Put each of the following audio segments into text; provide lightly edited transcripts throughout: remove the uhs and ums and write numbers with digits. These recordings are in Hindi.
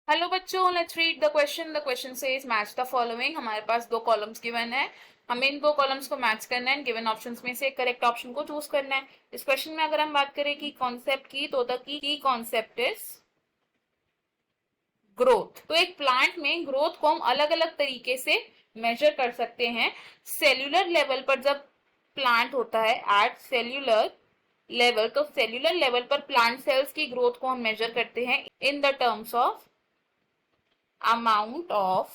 हेलो बच्चों, let's read the question. The question says match the following. हमारे पास दो कॉलम्स गिवन है, हमें इन दो कॉलम्स को मैच करना है। गिवन ऑप्शंस में से करेक्ट ऑप्शन को चूज करना है। इस क्वेश्चन में अगर हम बात करें कि कॉन्सेप्ट की, तो the key concept is growth. तो एक प्लांट में ग्रोथ को हम अलग अलग तरीके से मेजर कर सकते हैं। सेल्यूलर लेवल पर जब प्लांट होता है एट सेल्यूलर लेवल, तो सेल्यूलर लेवल पर प्लांट सेल्स की ग्रोथ को हम मेजर करते हैं इन the terms of amount of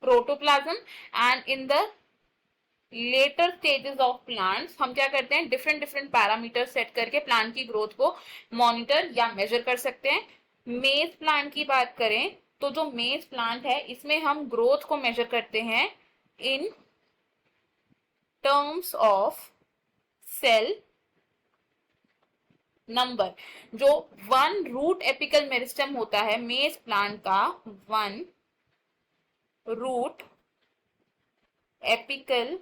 protoplasm, and in the later stages of plants हम क्या करते हैं, डिफरेंट डिफरेंट पैरामीटर सेट करके प्लांट की ग्रोथ को मॉनिटर या मेजर कर सकते हैं। मेज प्लांट की बात करें तो जो मेज प्लांट है इसमें हम ग्रोथ को मेजर करते हैं in terms of cell number. जो वन रूट एपिकल मेरिस्टम होता है मेज प्लांट का, one root apical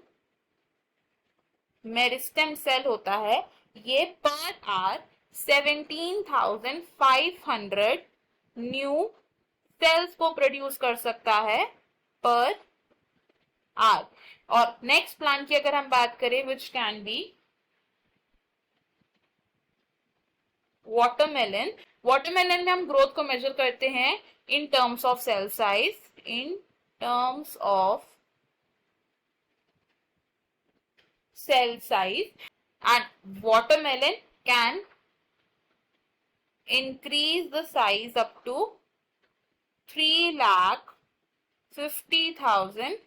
meristem cell होता है, ये पर आर 17,500 न्यू सेल्स को प्रोड्यूस कर सकता है पर आर। और नेक्स्ट प्लांट की अगर हम बात करें which can be watermelon. Watermelon में हम ग्रोथ को मेजर करते हैं in terms of cell size, in terms of cell size, and watermelon can increase the size up to 3,50,000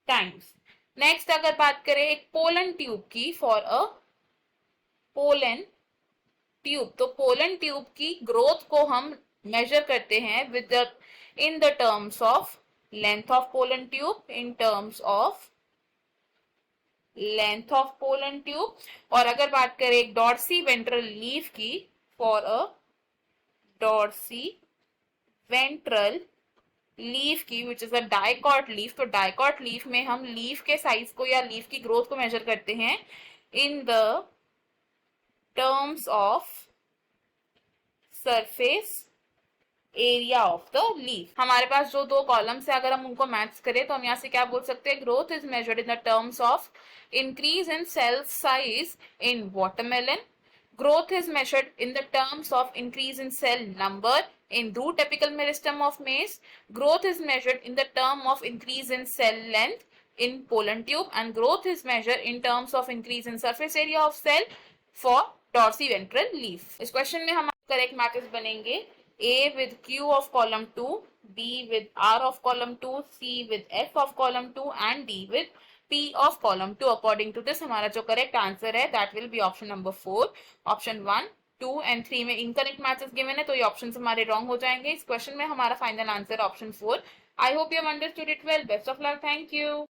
times. Next अगर बात करें एक पोलन ट्यूब की, फॉर अ पोलन ट्यूब, तो पोलन ट्यूब की ग्रोथ को हम मेजर करते हैं within the terms of length of pollen tube, in terms of length of pollen tube. और अगर बात करें एक डॉर्सी वेंट्रल लीफ की, for a dorsiventral leaf की which is a dicot leaf, तो डाइकॉट लीफ में हम लीफ के साइज को या लीफ की ग्रोथ को मेजर करते हैं इन the terms of surface area of the leaf. हमारे पास जो दो कॉलम्स है अगर हम उनको मैच करें तो हम यहाँ से क्या बोल सकते हैं, growth is measured in the terms of increase in cell size in watermelon, growth is measured in the terms of increase in cell number in root apical meristem of maize, growth is measured in the term of increase in cell length in pollen tube, and growth is measured in terms of increase in surface area of cell for dorsiventral leaf। इस क्वेश्चन में हमारे करेक्ट मैचेस बनेंगे A with Q of column 2, B with R of column 2, C with F of column 2 and D with P of column 2। According to this हमारा जो करेक्ट आंसर है that will be option number 4। Option 1, 2 and 3 में इनकरेक्ट मैचेस गिवन है तो ये ऑप्शन हमारे रॉन्ग हो जाएंगे। इस क्वेश्चन में हमारा final answer option 4। I hope you understood it well. Best of luck, thank you.